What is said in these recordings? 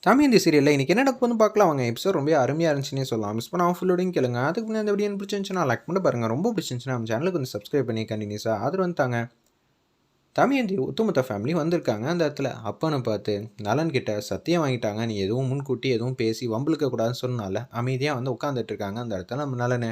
தமயந்தி சீரியல்ல இன்னைக்கு என்ன நடக்குதுன்னு பார்க்கலாம் வாங்க. எபிசோட் ரொம்ப அருமையா இருந்துச்சுன்னே சொல்லலாம். மிஸ் பண்ணாம ஃபுல்லோடையும் கேளுங்க. அதுக்கு முன்னாடி இந்த வீடியோ பிடிச்சிருந்துச்சுன்னா லைக் பண்ணி பாருங்க. ரொம்ப பிடிச்சிருந்துச்சுன்னா நம்ம சேனலுக்கு வந்து சப்ஸ்கிரைப் பண்ணி கண்டினியூஸா ஆதரவு வந்துட்டாங்க. தமயந்தி ஒத்துமொத்த ஃபேமிலி வந்திருக்காங்க அந்த இடத்துல. அப்பன்னு பார்த்து நலன் கிட்ட சத்தியம் வாங்கிட்டாங்க. நீ எதுவும் முன்கூட்டி எதுவும் பேசி வம்பிழுக்க கூடாதுன்னு சொன்னால அமைதியாக வந்து உட்காந்துட்டு இருக்காங்க அந்த இடத்துல. நம்ம நலனு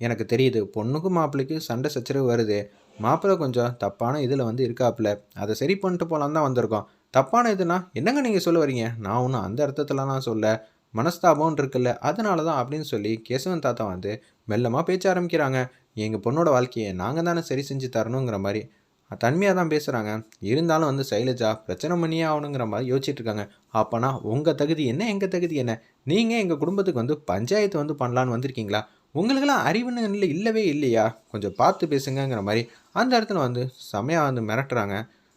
எனக்கு தெரியுது பொண்ணுக்கும் மாப்பிள்ளைக்கும் சண்டை சச்சரவு வருது. மாப்பிள்ளை கொஞ்சம் தப்பான இதில் வந்து இருக்காப்புல. அதை சரி பண்ணிட்டு போகலான்னு தான் வந்திருக்கோம். தப்பான இதுனா என்னங்க நீங்கள் சொல்ல வரீங்க? நான் ஒன்றும் அந்த அர்த்தத்துலலாம் சொல்ல. மனஸ்தாபம் இருக்குல்ல அதனால தான் அப்படின்னு சொல்லி கேசவன் தாத்தா வந்து மெல்லமாக பேச்ச ஆரம்பிக்கிறாங்க. எங்கள் பொண்ணோட வாழ்க்கையை நாங்கள் தானே சரி செஞ்சு தரணுங்கிற மாதிரி தன்மையாக தான் பேசுகிறாங்க. இருந்தாலும் வந்து சைலஜா பிரச்சனை பண்ணியே ஆகணுங்கிற மாதிரி யோசிச்சுட்டு இருக்காங்க. அப்போனா உங்கள் தகுதி என்ன எங்கள் தகுதி என்ன? நீங்கள் எங்கள் குடும்பத்துக்கு வந்து பஞ்சாயத்து வந்து பண்ணலான்னு வந்திருக்கீங்களா? உங்களுக்கெல்லாம் அறிவுன்னு இல்லவே இல்லையா? கொஞ்சம் பார்த்து பேசுங்கிற மாதிரி அந்த இடத்துல வந்து செமையாக வந்து மிரட்டுறாங்க.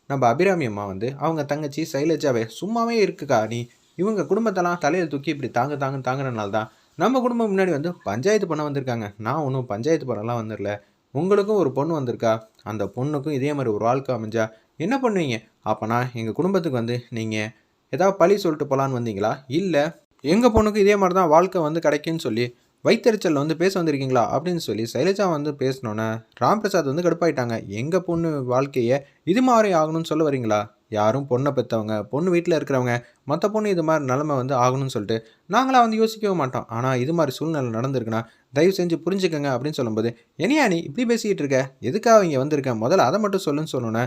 நம்ம அபிராமி அம்மா வந்து அவங்க தங்கச்சி சைலஜாவே சும்மாவே இருக்குக்கா நீ இவங்க குடும்பத்தெல்லாம் தலையில் தூக்கி இப்படி தாங்குறனால தான் நம்ம குடும்பம் முன்னாடி வந்து பஞ்சாயத்து பண்ண வந்திருக்காங்க. நான் ஒன்றும் பஞ்சாயத்து பண்ணலாம் வந்துடல. உங்களுக்கும் ஒரு பொண்ணு வந்திருக்கா. அந்த பொண்ணுக்கும் இதே மாதிரி ஒரு வாழ்க்கை அமைஞ்சா என்ன பண்ணுவீங்க? அப்போனா எங்கள் குடும்பத்துக்கு வந்து நீங்கள் ஏதாவது பழி சொல்லிட்டு போகலான்னு வந்தீங்களா? இல்லை எங்கள் பொண்ணுக்கு இதே மாதிரி தான் வாழ்க்கை வந்து கிடைக்குன்னு சொல்லி வைத்தறிச்சலில் வந்து பேச வந்திருக்கீங்களா அப்படின்னு சொல்லி சைலஜா வந்து பேசினோன்னே ராம்பிரசாத் வந்து கடுப்பாயிட்டாங்க. எங்கள் பொண்ணு வாழ்க்கையை இது மாதிரி ஆகணும்னு சொல்ல வரீங்களா? யாரும் பொண்ணை பெற்றவங்க பொண்ணு வீட்டில் இருக்கிறவங்க மற்ற பொண்ணு இது மாதிரி நிலமை வந்து ஆகணும்னு சொல்லிட்டு நாங்களாம் வந்து யோசிக்கவே மாட்டோம். ஆனால் இது மாதிரி சூழ்நிலை நடந்திருக்குன்னா தயவு செஞ்சு புரிஞ்சுக்கங்க அப்படின்னு சொல்லும்போது என்னையா நீ இப்படி பேசிக்கிட்டு இருக்க? எதுக்காக இங்கே வந்திருக்கேன் முதல்ல அதை மட்டும் சொல்லுன்னு சொன்னோன்னே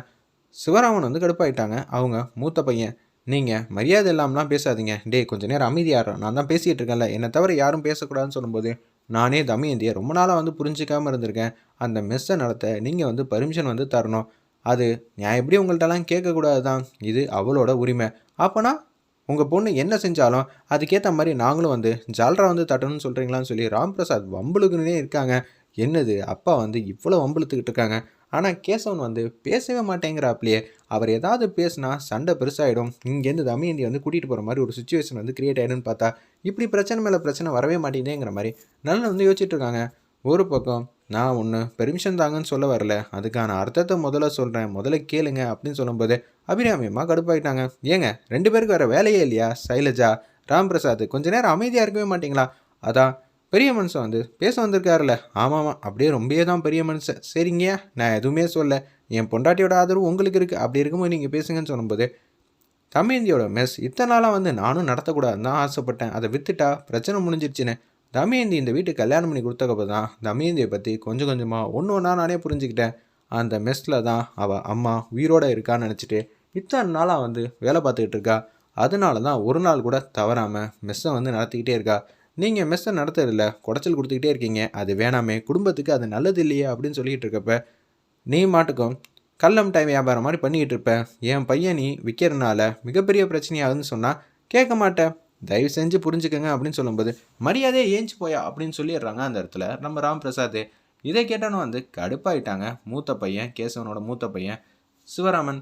சிவராமன் வந்து கடுப்பாயிட்டாங்க. அவங்க மூத்த பையன் நீங்கள் மரியாதை இல்லாமலாம் பேசாதீங்க. டேய் கொஞ்சம் நேரம் அமைதியாடுறோம். நான் தான் பேசிகிட்டு இருக்கேன்ல. என்னை தவிர யாரும் பேசக்கூடாதுன்னு சொல்லும்போது நானே தமயந்தியை ரொம்ப நாளாக வந்து புரிஞ்சிக்காமல் இருந்திருக்கேன். அந்த மெஸ்ஸை நடத்த நீங்கள் வந்து பர்மிஷன் வந்து தரணும். அது நான் எப்படி உங்கள்கிட்டலாம் கேட்கக்கூடாது தான். இது அவளோட உரிமை. அப்போனா உங்கள் பொண்ணு என்ன செஞ்சாலும் அதுக்கேற்ற மாதிரி நாங்களும் வந்து ஜால்ரா வந்து தட்டணும்னு சொல்கிறீங்களான்னு சொல்லி ராம்பிரசாத் வம்புலுக்குன்னே இருக்காங்க. என்னது அப்பா வந்து இவ்வளோ வம்புழுத்துக்கிட்டு இருக்காங்க. ஆனால் கேசவன் வந்து பேசவே மாட்டேங்கிறாப்லையே. அவர் ஏதாவது பேசினா சண்டை பெருசாகிடும். இங்கேருந்து தமயந்தி வந்து கூட்டிகிட்டு போகிற மாதிரி ஒரு சுச்சுவேஷன் வந்து கிரியேட் ஆகிடும்னு பார்த்தா இப்படி பிரச்சனை மேலே பிரச்சனை வரவே மாட்டேங்குதேங்கிற மாதிரி நல்லா வந்து யோசிச்சுட்டு இருக்காங்க. ஒரு பக்கம் நான் ஒன்று பெர்மிஷன் தாங்கன்னு சொல்ல வரல. அதுக்கான அர்த்தத்தை முதல்ல சொல்கிறேன். முதல்ல கேளுங்க அப்படின்னு சொல்லும்போது அபிராமியமாக கடுப்பாயிட்டாங்க. ஏங்க 2 பேருக்கு வேறு வேலையே இல்லையா? சைலஜா ராம்பிரசாத் கொஞ்ச நேரம் அமைதியாக இருக்கவே மாட்டிங்களா? அதான் பெரிய மனுஷன் வந்து பேச வந்திருக்காருல்ல. ஆமாம் அப்படியே ரொம்பவே தான் பெரிய மனுஷன். சரிங்க நான் எதுவுமே சொல்ல. என் பொண்டாட்டியோட ஆதரவு உங்களுக்கு இருக்குது. அப்படி இருக்கும்போது நீங்கள் பேசுங்கன்னு சொல்லும்போது தமயந்தியோட மெஸ் இத்தனை நாளாக வந்து நானும் நடத்தக்கூடாதுன்னு தான் ஆசைப்பட்டேன். அதை விற்றுட்டா பிரச்சனை முடிஞ்சிருச்சுன்னு தமயந்தி இந்த வீட்டுக்கு கல்யாணம் பண்ணி கொடுத்தக்கப்போ தான் தமயந்தியை பற்றி கொஞ்சம் கொஞ்சமாக ஒன்று ஒன்றா நானே புரிஞ்சுக்கிட்டேன். அந்த மெஸ்ஸில் தான் அவள் அம்மா உயிரோடு இருக்கான்னு நினச்சிட்டு இத்தனை நாளாக வந்து வேலை பார்த்துக்கிட்டு இருக்கா. அதனால தான் ஒரு நாள் கூட தவறாமல் மெஸ்ஸை வந்து நடத்திக்கிட்டே இருக்கா. நீங்கள் மெஸ்ஸை நடத்துறதில்ல குடைச்சல் கொடுத்துக்கிட்டே இருக்கீங்க. அது வேணாமே குடும்பத்துக்கு அது நல்லது இல்லையே அப்படின்னு சொல்லிகிட்டு இருக்கப்ப நீ மாட்டுக்கும் கள்ளம் டைம் வியாபாரம் மாதிரி பண்ணிக்கிட்டு இருப்பேன். என் பையன் நீ விற்கிறனால மிகப்பெரிய பிரச்சனையாகுதுன்னு சொன்னால் கேட்க மாட்டேன். தயவு செஞ்சு புரிஞ்சுக்கங்க அப்படின்னு சொல்லும்போது மரியாதையே ஏஞ்சி போயா அப்படின்னு சொல்லிடுறாங்க அந்த இடத்துல நம்ம ராம்பிரசாத். இதை கேட்டானு வந்து கடுப்பாயிட்டாங்க. மூத்த பையன் கேசவனோட மூத்த பையன் சிவராமன்.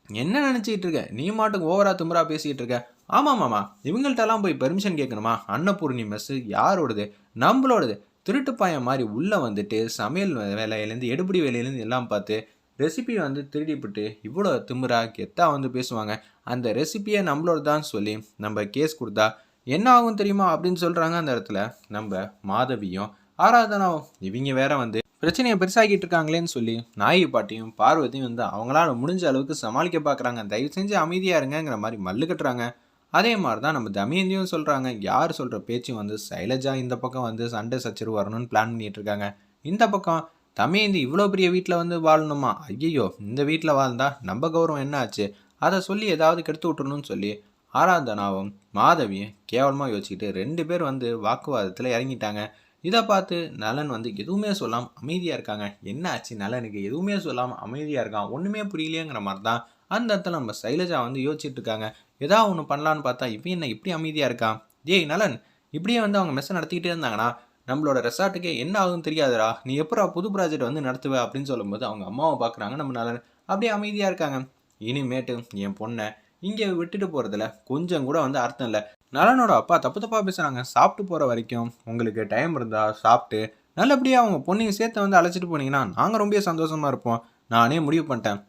என்ன நினச்சிக்கிட்டு இருக்க? நீ மாட்டுக்கு ஓவரா திமுறா பேசிக்கிட்டு இருக்க. ஆமாம் மாமா இவங்கள்ட்டெல்லாம் போய் பெர்மிஷன் கேட்கணுமா? அன்னபூர்ணி மெஸ்ஸு யாரோடது? நம்மளோடது. திருட்டு பையன் மாதிரி உள்ளே வந்துட்டு சமையல் வேலையிலேருந்து எடுபடி வேலையிலேருந்து எல்லாம் பார்த்து ரெசிபி வந்து திருடிப்பட்டு இவ்வளோ திமுறா கெத்தா வந்து பேசுவாங்க. அந்த ரெசிபியை நம்மளோட தான் சொல்லி நம்ம கேஸ் கொடுத்தா என்ன ஆகும் தெரியுமா அப்படின்னு சொல்கிறாங்க அந்த இடத்துல நம்ம மாதவியும் ஆராதனாவும். இவங்க வேற வந்து பிரச்சனையை பெருசாகிட்டு இருக்காங்களேன்னு சொல்லி நாயகி பாட்டியும் பார்வதியும் வந்து அவங்களால முடிஞ்ச அளவுக்கு சமாளிக்க பார்க்குறாங்க. தயவு செஞ்சு அமைதியாக இருங்கிற மாதிரி மல்லு கட்டுறாங்க. அதே மாதிரி தான் நம்ம தமயந்தியும் சொல்கிறாங்க. யார் சொல்கிற பேச்சும் வந்து சைலஜா இந்த பக்கம் வந்து சண்டை சச்சரவு வரணும்னு பிளான் பண்ணிட்டு இருக்காங்க. இந்த பக்கம் தமயந்தி இவ்வளோ பெரிய வீட்டில் வந்து வாழணுமா? ஐயோ இந்த வீட்டில் வாழ்ந்தா நம்ம கௌரவம் என்ன ஆச்சு? அதை சொல்லி ஏதாவது கெடுத்து விட்டுறணும்னு சொல்லி ஆராதனாவும் மாதவியும் கேவலமாக யோசிச்சுக்கிட்டு 2 பேர் வந்து வாக்குவாதத்தில் இறங்கிட்டாங்க. இதை பார்த்து நலன் வந்து எதுவுமே சொல்லாமல் அமைதியாக இருக்காங்க. என்ன ஆச்சு நலனுக்கு? எதுவுமே சொல்லாமல் அமைதியாக இருக்கான். ஒன்றுமே புரியலையேங்கிற மாதிரி தான் அந்த இடத்துல நம்ம சைலஜா வந்து யோசிச்சுட்டு இருக்காங்க. ஏதாவது ஒன்று பண்ணலான்னு பார்த்தா இவன் என்ன இப்படி அமைதியாக இருக்கான்? ஏய் நலன் இப்படியே வந்து அவங்க மெஸ்ஸை நடத்திக்கிட்டே இருந்தாங்கன்னா நம்மளோட ரெசார்ட்டுக்கே என்ன ஆகுதுன்னு தெரியாதுடா. நீ எப்போ புது ப்ராஜெக்ட் வந்து நடத்துவ அப்படின்னு சொல்லும்போது அவங்க அம்மாவை பார்க்குறாங்க. நம்ம நலன் அப்படியே அமைதியாக இருக்காங்க. இனிமேட்டு என் பொண்ணை இங்கே விட்டுட்டு போகிறதுல கொஞ்சம் கூட வந்து அர்த்தம் இல்லை. நலனோட அப்பா தப்பு தப்பாக பேசுகிறாங்க. சாப்பிட்டு போகிற வரைக்கும் உங்களுக்கு டைம் இருந்தால் சாப்பிட்டு நல்லபடியாக அவங்க பொண்ணையும் சேர்த்து வந்து அழைச்சிட்டு போனீங்கன்னா நாங்கள் ரொம்ப சந்தோஷமாக இருப்போம். நானே முடிவு பண்ணிட்டேன்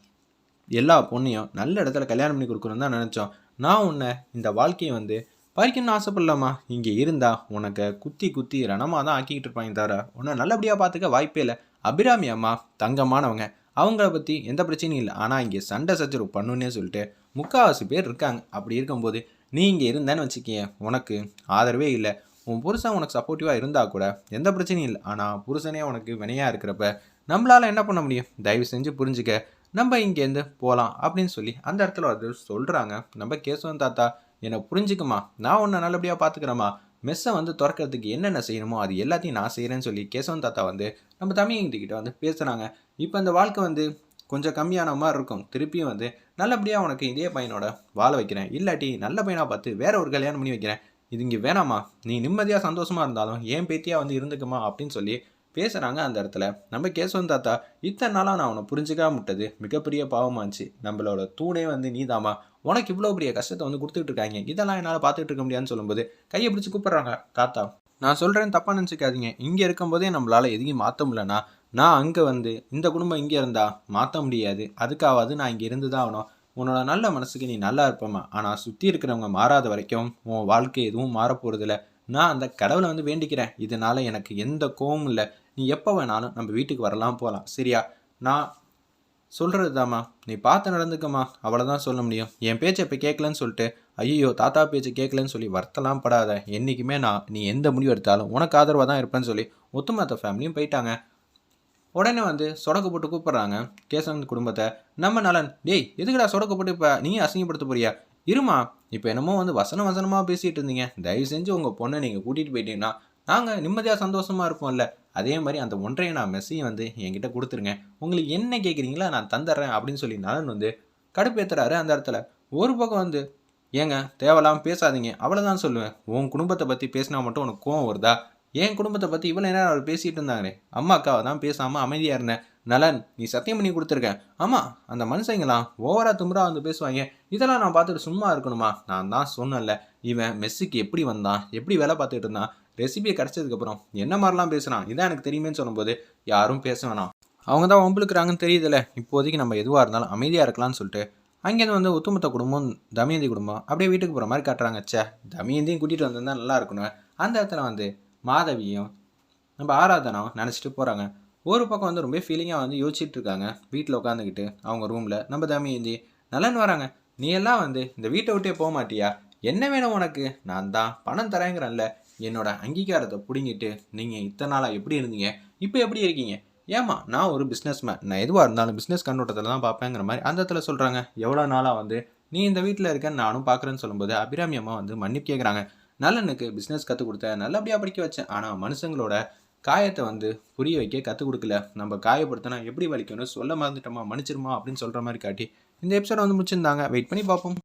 எல்லா பொண்ணையும் நல்ல இடத்துல கல்யாணம் பண்ணி கொடுக்கணும்னு தான் நினச்சோம். நான் உன்னை இந்த வாழ்க்கையை வந்து பறிக்கணும்னு ஆசைப்படலாமா? இங்கே இருந்தா உனக்கு குத்தி குத்தி ரணமாக தான் ஆக்கிக்கிட்டு இருப்பாங்க தவிர உன்னை நல்லபடியாக பார்த்துக்க வாய்ப்பே இல்லை. அபிராமி அம்மா தங்கமானவங்க, அவங்கள பற்றி எந்த பிரச்சனையும் இல்லை. ஆனால் இங்கே சண்டை சச்சரவு பண்ணுன்னே சொல்லிட்டு முக்கால்வாசி பேர் இருக்காங்க. அப்படி இருக்கும்போது நீ இங்கே இருந்தேன்னு வச்சுக்கிய, உனக்கு ஆதரவே இல்லை. உன் புருஷன் உனக்கு சப்போர்ட்டிவாக இருந்தால் கூட எந்த பிரச்சனையும் இல்லை. ஆனால் புருஷனே உனக்கு வினையாக இருக்கிறப்ப நம்மளால் என்ன பண்ண முடியும்? தயவு செஞ்சு புரிஞ்சுக்க, நம்ம இங்கேருந்து போகலாம் அப்படின்னு சொல்லி அந்த இடத்துல அது சொல்கிறாங்க. நம்ம கேசவன் தாத்தா, என்னை புரிஞ்சுக்குமா, நான் உன்னை நல்லபடியாக பார்த்துக்கிறேம்மா, மெஸ்ஸை வந்து திறக்கிறதுக்கு என்னென்ன செய்யணுமோ அது எல்லாத்தையும் நான் செய்கிறேன்னு சொல்லி கேசவன் தாத்தா வந்து நம்ம தம்பிங்கிட்ட வந்து பேசுகிறாங்க. இப்போ இந்த வாழ்க்கை வந்து கொஞ்சம் கம்மியான மாதிரி இருக்கும். திருப்பியும் வந்து நல்லபடியாக உனக்கு இதே பையனோட வாழ வைக்கிறேன், இல்லாட்டி நல்ல பையனாக பார்த்து வேற ஒரு கல்யாணம் பண்ணி வைக்கிறேன். இது இங்கே வேணாமா, நீ நிம்மதியாக சந்தோஷமாக இருந்தாலும் ஏன் பேத்தியாக வந்து இருந்துக்குமா அப்படின்னு சொல்லி பேசுகிறாங்க. அந்த இடத்துல நம்ம கேசவன் தாத்தா, இத்தனை நாளாக நான் உன்னை புரிஞ்சுக்காம விட்டது மிகப்பெரிய பாவமாச்சு. நம்மளோட தூணே வந்து நீதாமா, உனக்கு இவ்வளோ பெரிய கஷ்டத்தை வந்து கொடுத்துட்டு இருக்காங்க, இதெல்லாம் என்னால் பார்த்துட்டு இருக்க முடியாதுன்னு சொல்லும்போது கையை பிடிச்சி கூப்பிட்றாங்க. தாத்தா, நான் சொல்கிறேன் தப்பாக நினச்சிக்காதீங்க. இங்கே இருக்கும்போதே நம்மளால் எதையும் மாற்ற முடியலன்னா நான் அங்கே வந்து இந்த குடும்பம் இங்கே இருந்தால் மாற்ற முடியாது. அதுக்காவது நான் இங்கே இருந்து தான் ஆகணும். உன்னோட நல்ல மனசுக்கு நீ நல்லா இருப்பமா, ஆனால் சுற்றி இருக்கிறவங்க மாறாத வரைக்கும் உன் வாழ்க்கை எதுவும் மாறப்போகிறதில்ல. நான் அந்த கடவுளை வந்து வேண்டிக்கிறேன். இதனால் எனக்கு எந்த கோவமும் இல்லை. நீ எப்போ வேணாலும் நம்ம வீட்டுக்கு வரலாம் போகலாம், சரியா? நான் சொல்கிறது தாம்மா, நீ பார்த்து நடந்துக்கம்மா, அவ்வளோதான் சொல்ல முடியும். என் பேச்சை இப்போ கேட்கலன்னு சொல்லிட்டு ஐயோ தாத்தா பேச்சை கேட்கலன்னு சொல்லி வருத்தலாம் படாத. என்றைக்குமே நீ எந்த முடிவு எடுத்தாலும் உனக்கு ஆதரவாக தான் இருப்பேன்னு சொல்லி ஒத்துமொத்த ஃபேமிலியும் போயிட்டாங்க. உடனே வந்து சொடக்கு போட்டு கூப்பிட்றாங்க கேசவன் குடும்பத்தை. நம்ம நலன், டேய் எதுக்குடா சொடக்கு போட்டு இப்போ நீ அசிங்கப்படுத்த போறியா? இருமா, இப்போ என்னமோ வந்து வசனமாக பேசிகிட்டு இருந்தீங்க. தயவு செஞ்சு உங்கள் பொண்ணை நீங்கள் கூட்டிகிட்டு போயிட்டீங்கன்னா நாங்கள் நிம்மதியாக சந்தோஷமாக இருப்போம்ல. அதே மாதிரி அந்த ஒன்றையை நான் மெஸ்ஸையும் வந்து என்கிட்ட கொடுத்துருங்க. உங்களுக்கு என்ன கேட்குறீங்களா நான் தந்துடுறேன் அப்படின்னு சொல்லி நலன் வந்து கடுப்பேற்றுறாரு. அந்த இடத்துல ஒரு பக்கம் வந்து, ஏங்க தேவையில்லாமல் பேசாதீங்க, அவ்வளோதான் சொல்லுவேன். உன் குடும்பத்தை பற்றி பேசினா மட்டும் உனக்கு கோவம் வருதா? என் குடும்பத்தை பற்றி இவ்வளோ நேரம் அவர் பேசிகிட்டு இருந்தாங்களே, அம்மா அக்காவை தான் பேசாமல் அமைதியாக இருந்தேன். நலன், நீ சத்தியம் பண்ணி கொடுத்துருக்கேன். ஆமாம், அந்த மனுஷங்களாம் ஓவராக திமிரா வந்து பேசுவாங்க. இதெல்லாம் நான் பார்த்துட்டு சும்மா இருக்கணுமா? நான் தான் சொன்னேன்ல, இவன் மெஸ்ஸுக்கு எப்படி வந்தான், எப்படி வேலை பார்த்துட்டு இருந்தான், ரெசிபியை கிடச்சதுக்கப்புறம் என்ன மாதிரிலாம் பேசுகிறான், இதான் எனக்கு தெரியுமேன்னு சொல்லும்போது யாரும் பேச வேணாம், அவங்க தான் வம்புழுக்கிறாங்கன்னு தெரியுதுல்ல, இப்போதைக்கு நம்ம எதுவாக இருந்தாலும் அமைதியாக இருக்கலாம்னு சொல்லிட்டு அங்கேருந்து வந்து ஒத்துமொத்த குடும்பம் தமயந்தி குடும்பம் அப்படியே வீட்டுக்கு போகிற மாதிரி காட்டுறாங்க. சே, தமயந்தியும் கூட்டிகிட்டு வந்திருந்தா நல்லா இருக்கணும். அந்த இடத்துல வந்து மாதவியும் நம்ம ஆராதனாவும் நினச்சிட்டு போகிறாங்க. ஒரு பக்கம் வந்து ரொம்ப ஃபீலிங்காக வந்து யோசிச்சுட்டு இருக்காங்க வீட்டில் உட்காந்துக்கிட்டு அவங்க ரூமில். நம்ம தமயந்தி, நலன் வராங்க. நீ எல்லாம் வந்து இந்த வீட்டை விட்டே போக மாட்டியா? என்ன வேணும் உனக்கு? நான் தான் பணம் தரேங்கிறேன்ல. என்னோட அங்கீகாரத்தை பிடுங்கிட்டு நீங்கள் இத்தனை நாளாக எப்படி இருந்தீங்க, இப்போ எப்படி இருக்கீங்க? ஏமா, நான் ஒரு பிஸ்னஸ் மேன், நான் எதுவாக இருந்தாலும் பிஸ்னஸ் கண்ணோட்டத்தில் தான் பார்ப்பேங்கிற மாதிரி அந்த இடத்துல சொல்கிறாங்க. எவ்வளோ நாளாக வந்து நீ இந்த வீட்டில் இருக்கன்னு நானும் பார்க்குறேன்னு சொல்லும்போது அபிராமி அம்மா வந்து மன்னிப்பு கேட்குறாங்க. நலனுக்கு பிஸ்னஸ் கற்றுக் கொடுத்தேன், நல்லபடியாக படிக்க வச்சேன், ஆனால் மனுஷங்களோட காயத்தை வந்து புரிய வைக்க கற்றுக் கொடுக்கல. நம்ம காயப்படுத்தினா எப்படி வலிக்கணும்னு சொல்ல மறந்துட்டோமா, மன்னிச்சிருமா அப்படின்னு சொல்கிற மாதிரி காட்டி இந்த எபிசோட வந்து முடிச்சிருந்தாங்க. வெயிட் பண்ணி பார்ப்போம்.